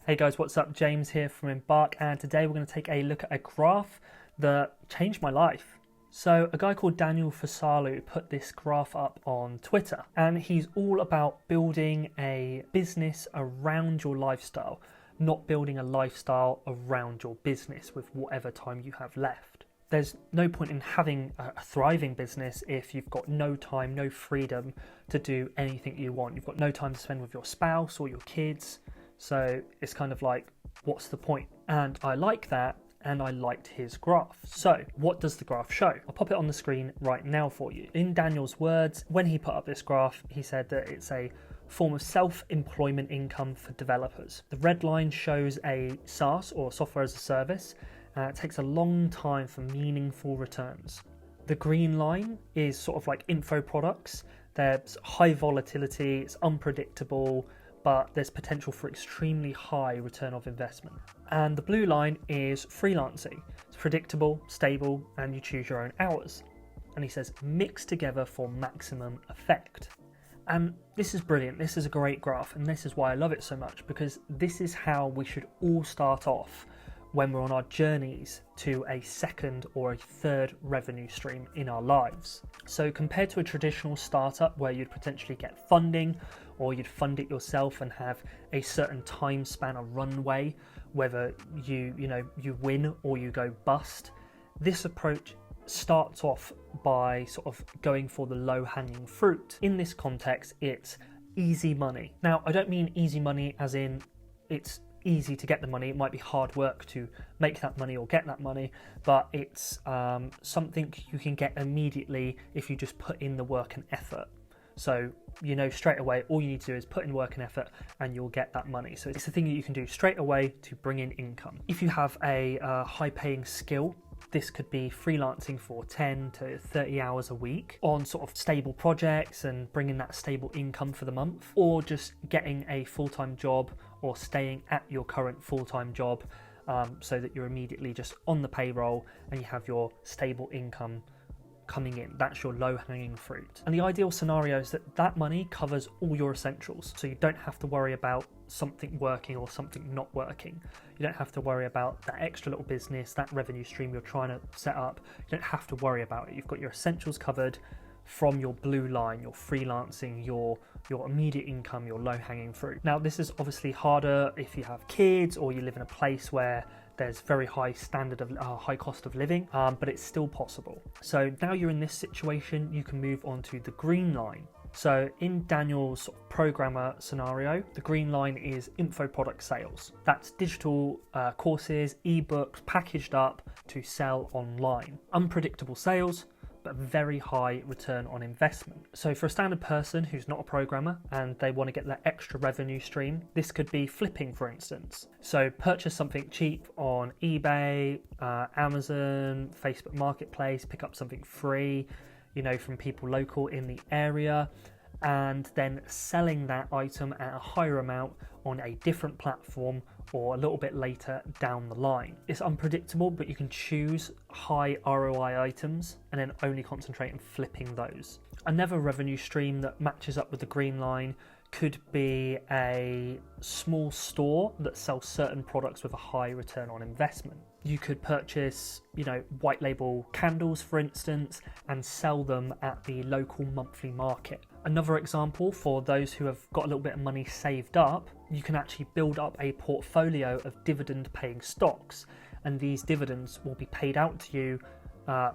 Hey guys, what's up? James here from Embark, and today we're going to take a look at a graph that changed my life. So a guy called Daniel Fasalu put this graph up on Twitter, and he's all about building a business around your lifestyle, not building a lifestyle around your business with whatever time you have left. There's no point in having a thriving business if you've got no time, no freedom to do anything you want. You've got no time to spend with your spouse or your kids. So it's kind of like, what's the point? And I like that, and I liked his graph. So what does the graph show? I'll pop it on the screen right now for you. In Daniel's words, when he put up this graph, he said that it's a form of self-employment income for developers. The red line shows a SaaS, or software as a service. It takes a long time for meaningful returns. The green line is sort of like info products. There's high volatility, it's unpredictable, but there's potential for extremely high return of investment. And the blue line is freelancing. It's predictable, stable, and you choose your own hours. And he says, mix together for maximum effect. And this is brilliant. This is a great graph, and this is why I love it so much, because this is how we should all start off when we're on our journeys to a second or a third revenue stream in our lives. So compared to a traditional startup where you'd potentially get funding, or you'd fund it yourself and have a certain time span, a runway, whether you win or you go bust, this approach starts off by sort of going for the low-hanging fruit. In this context, it's easy money. Now, I don't mean easy money as in it's easy to get the money. It might be hard work to make that money or get that money, but it's something you can get immediately if you just put in the work and effort. So straight away, all you need to do is put in work and effort and you'll get that money. So it's a thing that you can do straight away to bring in income. If you have a high-paying skill, this could be freelancing for 10 to 30 hours a week on sort of stable projects and bringing that stable income for the month, or just getting a full-time job or staying at your current full-time job so that you're immediately just on the payroll and you have your stable income coming in. That's your low-hanging fruit. And the ideal scenario is that money covers all your essentials. So you don't have to worry about something working or something not working. You don't have to worry about that extra little business, that revenue stream you're trying to set up. You don't have to worry about it. You've got your essentials covered from your blue line, your freelancing, your immediate income, your low-hanging fruit. Now, this is obviously harder if you have kids or you live in a place where there's very high cost of living, but it's still possible. So now you're in this situation, you can move on to the green line. So in Daniel's programmer scenario, the green line is info product sales. That's digital courses, ebooks packaged up to sell online. Unpredictable sales, but very high return on investment. So for a standard person who's not a programmer and they want to get that extra revenue stream, this could be flipping, for instance. So purchase something cheap on eBay, Amazon, Facebook Marketplace, pick up something free, from people local in the area, and then selling that item at a higher amount on a different platform or a little bit later down the line. It's unpredictable, but you can choose high ROI items and then only concentrate on flipping those. Another revenue stream that matches up with the green line could be a small store that sells certain products with a high return on investment. You could purchase, white label candles, for instance, and sell them at the local monthly market. Another example for those who have got a little bit of money saved up, you can actually build up a portfolio of dividend-paying stocks, and these dividends will be paid out to you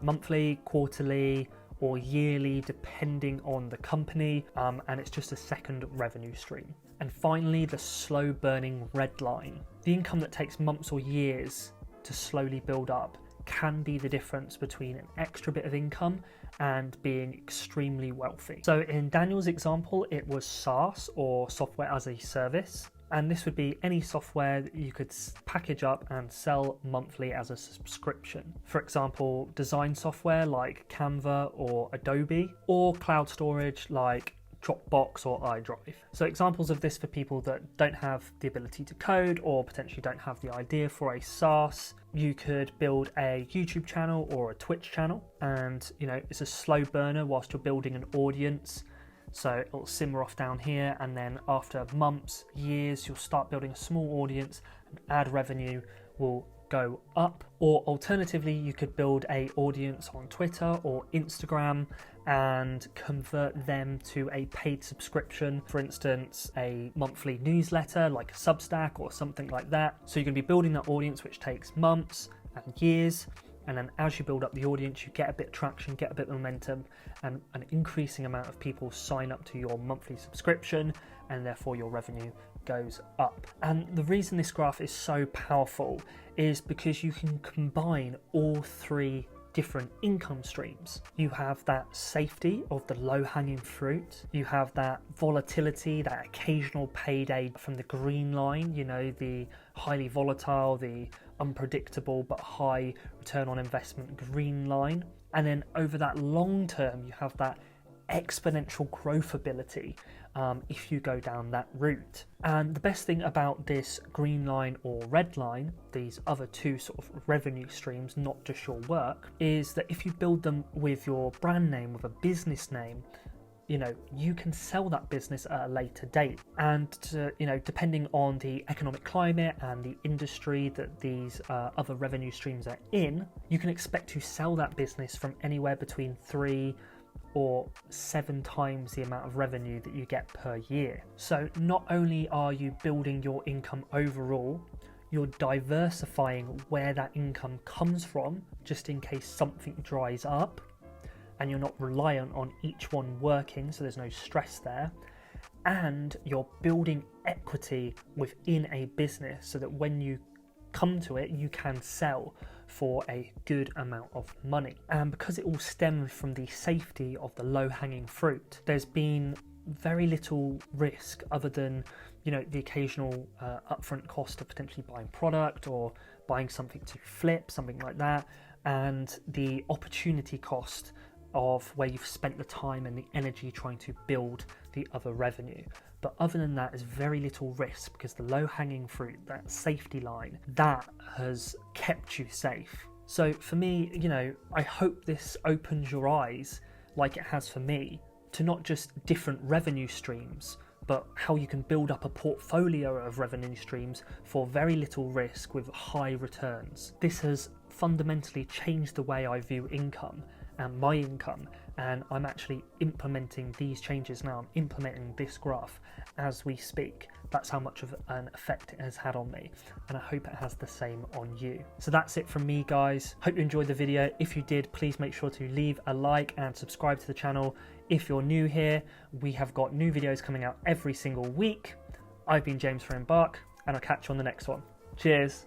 monthly, quarterly, or yearly, depending on the company, and it's just a second revenue stream. And finally, the slow burning red line. The income that takes months or years to slowly build up can be the difference between an extra bit of income and being extremely wealthy. So in Daniel's example, it was SaaS, or software as a service. And this would be any software that you could package up and sell monthly as a subscription. For example, design software like Canva or Adobe, or cloud storage like Dropbox or iDrive. So examples of this for people that don't have the ability to code or potentially don't have the idea for a SaaS, you could build a YouTube channel or a Twitch channel, and it's a slow burner whilst you're building an audience. So it'll simmer off down here, and then after months, years, you'll start building a small audience and ad revenue will go up. Or alternatively, you could build a audience on Twitter or Instagram and convert them to a paid subscription, for instance a monthly newsletter like a Substack or something like that. So you're going to be building that audience, which takes months and years, and then as you build up the audience, you get a bit of traction, get a bit of momentum, and an increasing amount of people sign up to your monthly subscription, and therefore your revenue goes up. And the reason this graph is so powerful is because you can combine all three different income streams. You have that safety of the low-hanging fruit, you have that volatility, that occasional payday from the green line, you know, the highly volatile, the unpredictable but high return on investment green line, and then over that long term you have that exponential growth ability if you go down that route. And the best thing about this green line or red line, these other two sort of revenue streams, not just your work, is that if you build them with your brand name, with a business name, you know, you can sell that business at a later date. And you know, depending on the economic climate and the industry that these other revenue streams are in, you can expect to sell that business from anywhere between 3 or 7 times the amount of revenue that you get per year. So not only are you building your income overall, you're diversifying where that income comes from, just in case something dries up, and you're not reliant on each one working, so there's no stress there. And you're building equity within a business so that when you come to it, you can sell for a good amount of money. And because it all stems from the safety of the low-hanging fruit, there's been very little risk other than, you know, the occasional upfront cost of potentially buying product or buying something to flip, something like that, and the opportunity cost of where you've spent the time and the energy trying to build the other revenue. But other than that, there's very little risk because the low-hanging fruit, that safety line, that has kept you safe. So for me, you know, I hope this opens your eyes, like it has for me, to not just different revenue streams, but how you can build up a portfolio of revenue streams for very little risk with high returns. This has fundamentally changed the way I view income and my income, and I'm actually implementing these changes now. I'm implementing this graph as we speak. That's how much of an effect it has had on me, and I hope it has the same on you. So that's it from me, guys. Hope you enjoyed the video. If you did, please make sure to leave a like and subscribe to the channel. If you're new here, we have got new videos coming out every single week. I've been James from Embark, and I'll catch you on the next one. Cheers.